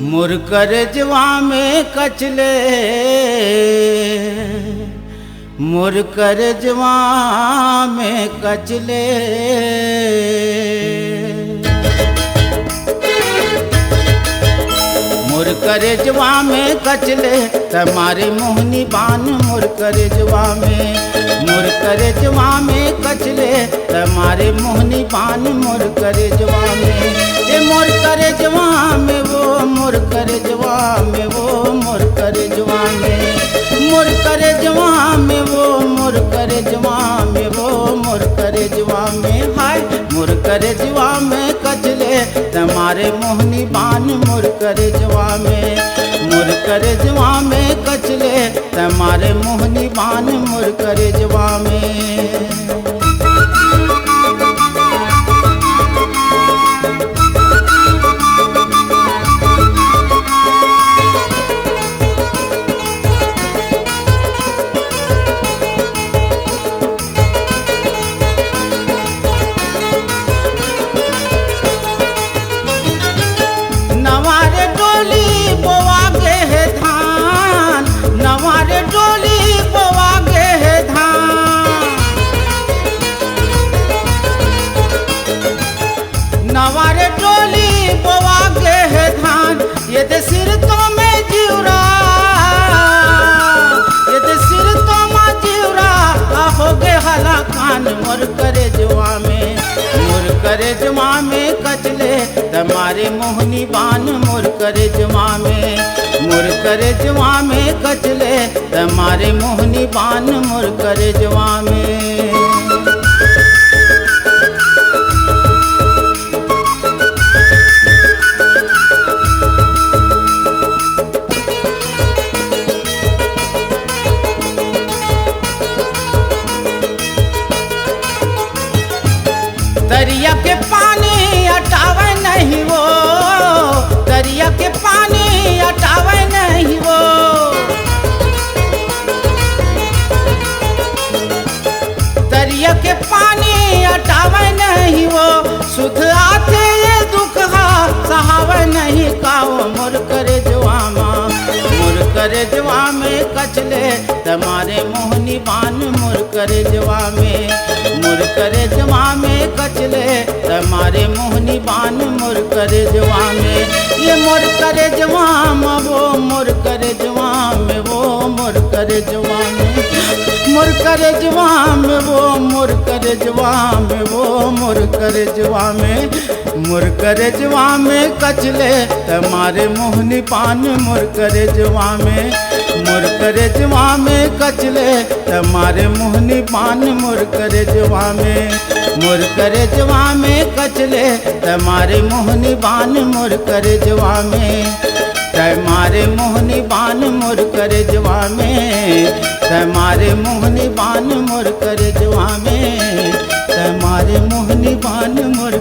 मोर करजवा में कचले, मोर करजवा में कचले। मोर करजवा में कचले तुम्हारे मोहनी बान। मोर करजवा में, मोर करजवा में कचले तुम्हारे मोहनी बान। मोर करजवा में ये मोर करजवा में वो, मोर करजवा में वो, मोर करजवा में, मोर करजवा में वो, मोर करजवा में वो, मोर करजवा में हाय। मोर करजवा में कचले तुम्हारे मोहनी बान। मोर करजवा में, मोर करजवा में कचले तुम्हारे मोहनी बान। मोर करजवा में। नवारे डोली बोवा गे है धान, नवारे डोली बोवा गे है धान। नवारे डोली बोवा गे है धान। ये दे सिर तो में जिउरा, ये दे सिर तो में जिउरा हो गे हला कान। मोर करजवा में, मोर करजवा में कचले तुम्हारे मोहनी बान। मोर करजवा में, मोर करजवा में कचले तुम्हारे मोहनी बान। मोर करजवा में। दरिया के पानी हटावे नहीं वो, दरिया के पानी हटावे नहीं वो। दरिया के पानी हटावे नहीं वो। सुध आते ये दुख हा सहावे नहीं काओ। मोर करजवा माँ, मोर करजवा में कचले तुम्हारे मोहनी बान। मोर करजवा में, मोर करजवा में कचले तुम्हारे मोहनी बान। मोर करजवा में ये मोर करजवा में वो, मोर करजवा में वो, मोर करजवा में, मोर करजवा में वो, मोर करजवा में वो, मोर करजवा में, मोर करजवा में कचले तुम्हारे मोहनी पान। मोर करजवा में, मोर करजवा में कचले तुम्हारे मोहनी पान। मोर करजवा में, मोर करजवा में कचले तुम्हारे मोहनी बान। मोर करजवा में तुम्हारे मोहनी बान। मोर करजवा में तुम्हारे मोहनी बान। मोर करजवा में तुम्हारे मोहनी बान। मोर